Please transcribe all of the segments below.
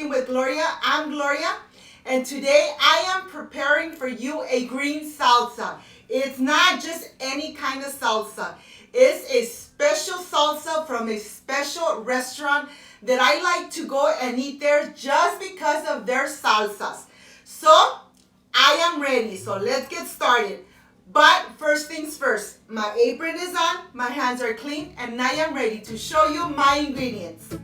Cooking with Gloria. I'm Gloria, and today I am preparing for you a green salsa. It's not just any kind of salsa. It's a special salsa from a special restaurant that I like to go and eat there just because of their salsas. So, I am ready, so let's get started. But first things first, my apron is on, my hands are clean, and I am ready to show you my ingredients.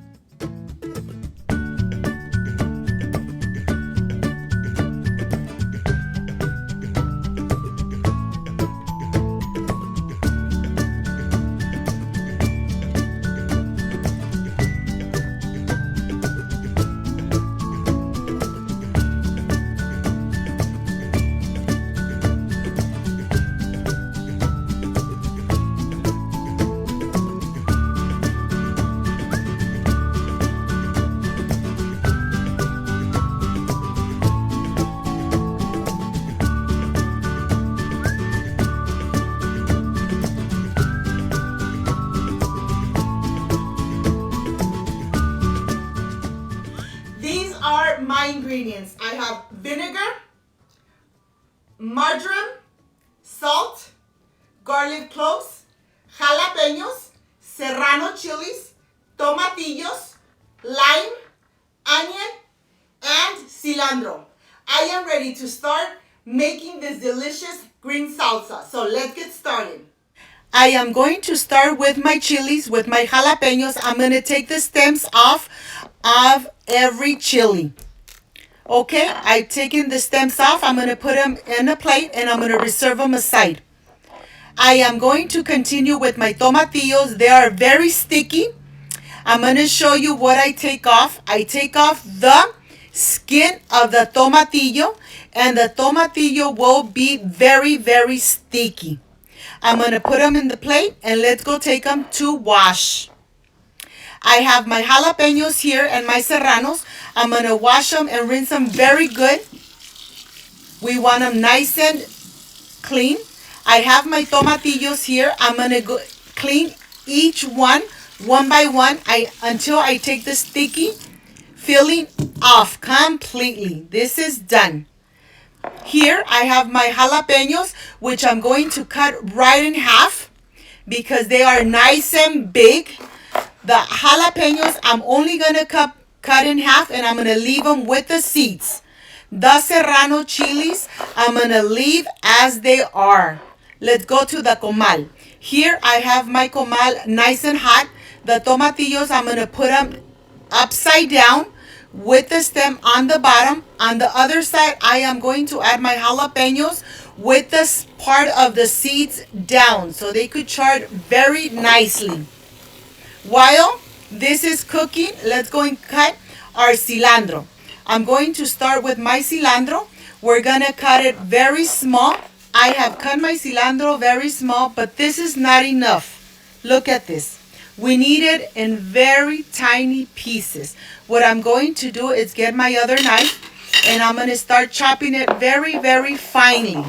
These are my ingredients. I have vinegar, marjoram, salt, garlic cloves, jalapeños, serrano chilies, tomatillos, lime, onion, and cilantro. I am ready to start making this delicious green salsa. So let's get started. I am going to start with my chilies, with my jalapeños. I'm going to take the stems off of every chili. Okay, I've taken the stems off. I'm going to put them in a plate and I'm going to reserve them aside. I am going to continue with my tomatillos. They are very sticky. I'm going to show you what I take off. I take off the skin of the tomatillo, and the tomatillo will be very, very sticky. I'm going to put them in the plate and let's go take them to wash. I have my jalapeños here and my serranos. I'm going to wash them and rinse them very good. We want them nice and clean. I have my tomatillos here. I'm going to go clean each one by one until I take the sticky filling off completely. This is done. Here I have my jalapeños, which I'm going to cut right in half because they are nice and big. The jalapeños I'm only going to cut in half, and I'm going to leave them with the seeds. The serrano chilies I'm going to leave as they are. Let's go to the comal. Here I have my comal nice and hot. The tomatillos I'm going to put them upside down with the stem on the bottom. On the other side, I am going to add my jalapeños with this part of the seeds down so they could chart very nicely. While this is cooking, let's go and cut our cilantro. I'm going to start with my cilantro. We're going to cut it very small. I have cut my cilantro very small, but this is not enough. Look at this. We need it in very tiny pieces. What I'm going to do is get my other knife and I'm going to start chopping it very, very finely.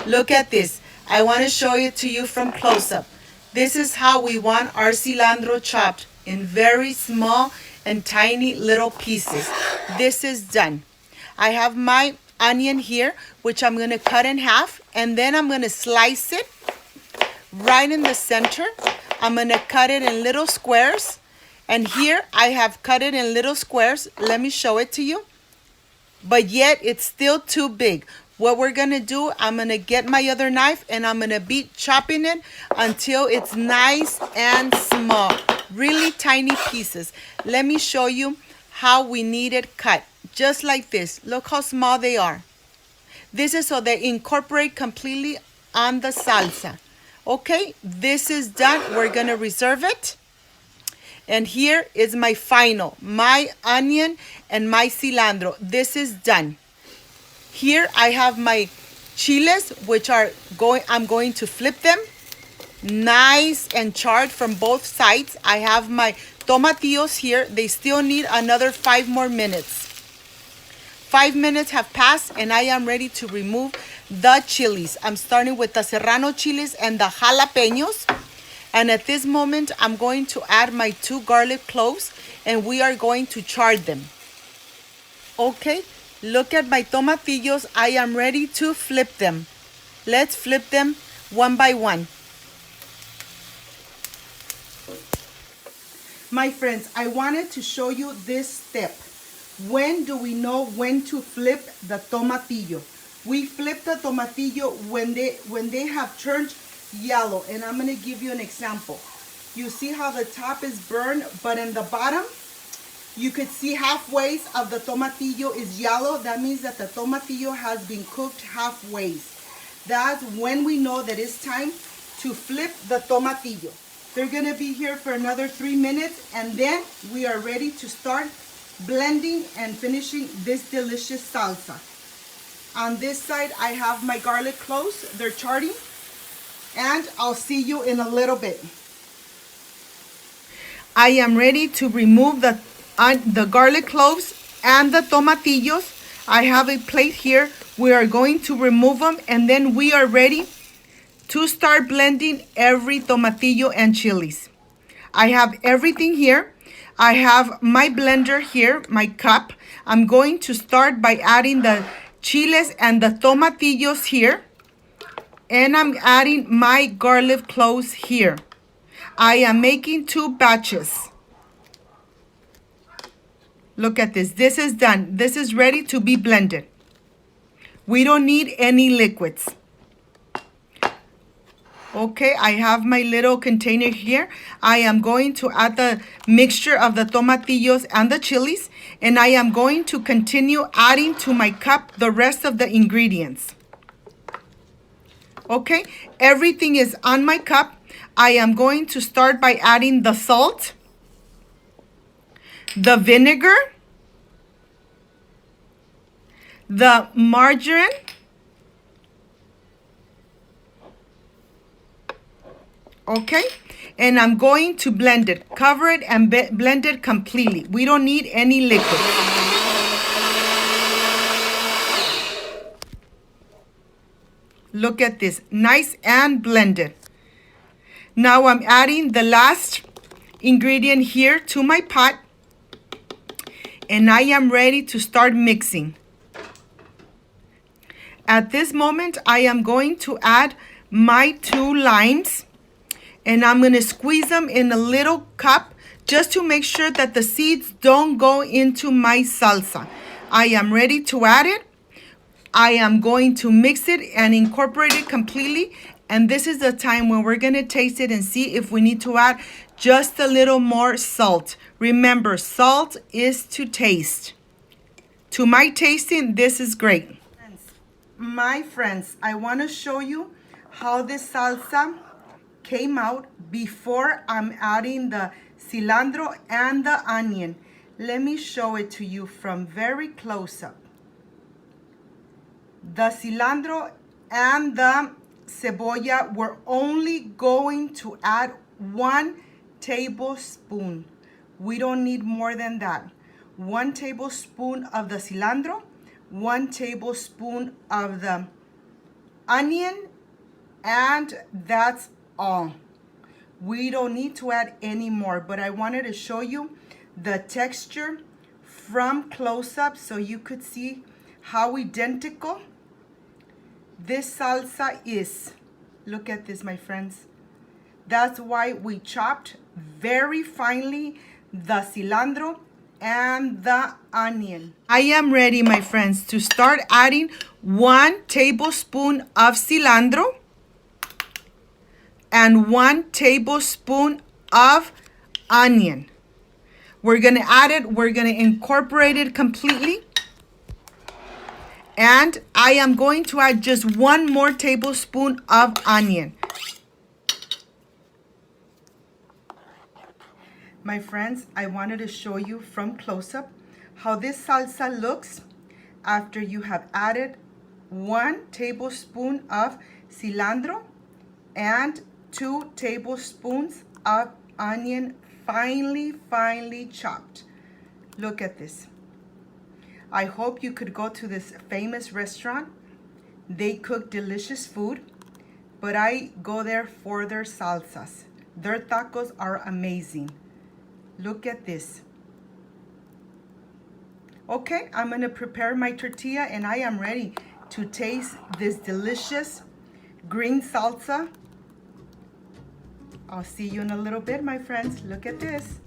Look at this. I want to show it to you from close up. This is how we want our cilantro chopped, in very small and tiny little pieces. This is done. I have my onion here, which I'm going to cut in half, and then I'm going to slice it right in the center. I'm going to cut it in little squares, and here I have cut it in little squares. Let me show it to you. But yet it's still too big. What we're going to do, I'm going to get my other knife and I'm going to be chopping it until it's nice and small. Really tiny pieces. Let me show you how we need it cut. Just like this. Look how small they are. This is so they incorporate completely on the salsa. Okay, this is done. We're going to reserve it. And here is my final, my onion and my cilantro. This is done. Here I have my chiles, which I'm going to flip them nice and charred from both sides. I have my tomatillos here. They still need another 5 more minutes. 5 minutes have passed and I am ready to remove the chilies. I'm starting with the serrano chilies and the jalapeños. And at this moment, I'm going to add my 2 garlic cloves and we are going to char them. Okay, look at my tomatillos. I am ready to flip them. Let's flip them one by one. My friends, I wanted to show you this step. When do we know when to flip the tomatillo? We flip the tomatillo when they have turned yellow. And I'm going to give you an example. You see how the top is burned, but in the bottom, you could see halfway of the tomatillo is yellow. That means that the tomatillo has been cooked halfway. That's when we know that it's time to flip the tomatillo. They're gonna be here for another 3 minutes, and then we are ready to start blending and finishing this delicious salsa. On this side, I have my garlic cloves. They're charring, and I'll see you in a little bit. I am ready to remove the garlic cloves and the tomatillos. I have a plate here. We are going to remove them, and then we are ready to start blending every tomatillo and chilies. I have everything here. I have my blender here, my cup. I'm going to start by adding the chiles and the tomatillos here. And I'm adding my garlic cloves here. I am making 2 batches. Look at this. This is done. This is ready to be blended. We don't need any liquids. Okay, I have my little container here. I am going to add the mixture of the tomatillos and the chilies, and I am going to continue adding to my cup the rest of the ingredients. Okay, everything is on my cup. I am going to start by adding the salt, the vinegar, the margarine, okay, and I'm going to blend it, cover it, and blend it completely. We don't need any liquid. Look at this, nice and blended. Now I'm adding the last ingredient here to my pot, and I am ready to start mixing. At this moment, I am going to add my 2 limes, and I'm going to squeeze them in a little cup just to make sure that the seeds don't go into my salsa. I am ready to add it. I am going to mix it and incorporate it completely. And this is the time when we're going to taste it and see if we need to add just a little more salt. Remember, salt is to taste. To my tasting, this is great. My friends, I want to show you how this salsa came out before I'm adding the cilantro and the onion. Let me show it to you from very close up. The cilantro and the cebolla, we're only going to add 1 tablespoon. We don't need more than that. 1 tablespoon of the cilantro, 1 tablespoon of the onion, and that's all. We don't need to add any more, but I wanted to show you the texture from close up so you could see how identical this salsa is. Look at this, my friends. That's why we chopped very finely the cilantro and the onion. I am ready, my friends, to start adding 1 tablespoon of cilantro and 1 tablespoon of onion. We're going to add it. We're going to incorporate it completely. And I am going to add just 1 more tablespoon of onion. My friends, I wanted to show you from close-up how this salsa looks after you have added 1 tablespoon of cilantro and 2 tablespoons of onion finely chopped. Look at this. I hope you could go to this famous restaurant. They cook delicious food, but I go there for their salsas. Their tacos are amazing. Look at this. Okay, I'm gonna prepare my tortilla and I am ready to taste this delicious green salsa. I'll see you in a little bit, my friends. Look at this.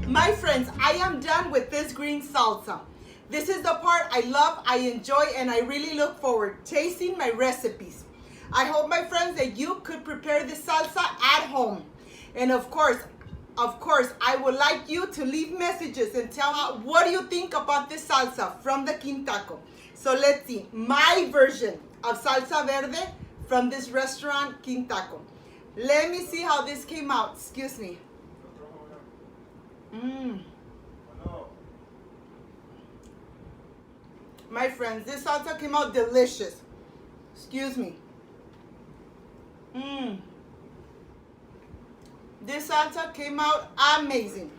My friends, I am done with this green salsa. This is the part I love, I enjoy, and I really look forward tasting my recipes. I hope, my friends, that you could prepare this salsa at home. And of course, I would like you to leave messages and tell me what do you think about this salsa from the King Taco. So let's see, my version of salsa verde from this restaurant, King Taco. Let me see how this came out. Excuse me. My friends, this salsa came out delicious. Excuse me. This salsa came out amazing.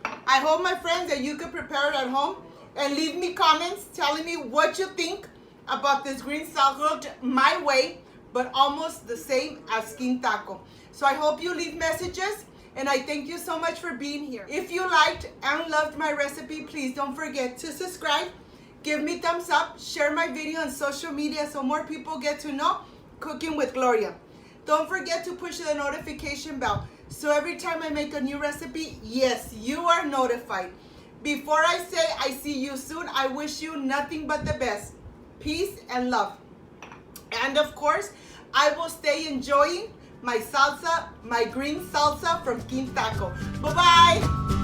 I hope, my friends, that you can prepare it at home and leave me comments telling me what you think about this green salsa my way, but almost the same as King Taco. So I hope you leave messages, and I thank you so much for being here. If you liked and loved my recipe, please don't forget to subscribe, give me thumbs up, share my video on social media so more people get to know Cooking with Gloria. Don't forget to push the notification bell so every time I make a new recipe, yes, you are notified. Before I say I see you soon, I wish you nothing but the best. Peace and love. And of course, I will stay enjoying my salsa, my green salsa from King Taco. Bye-bye.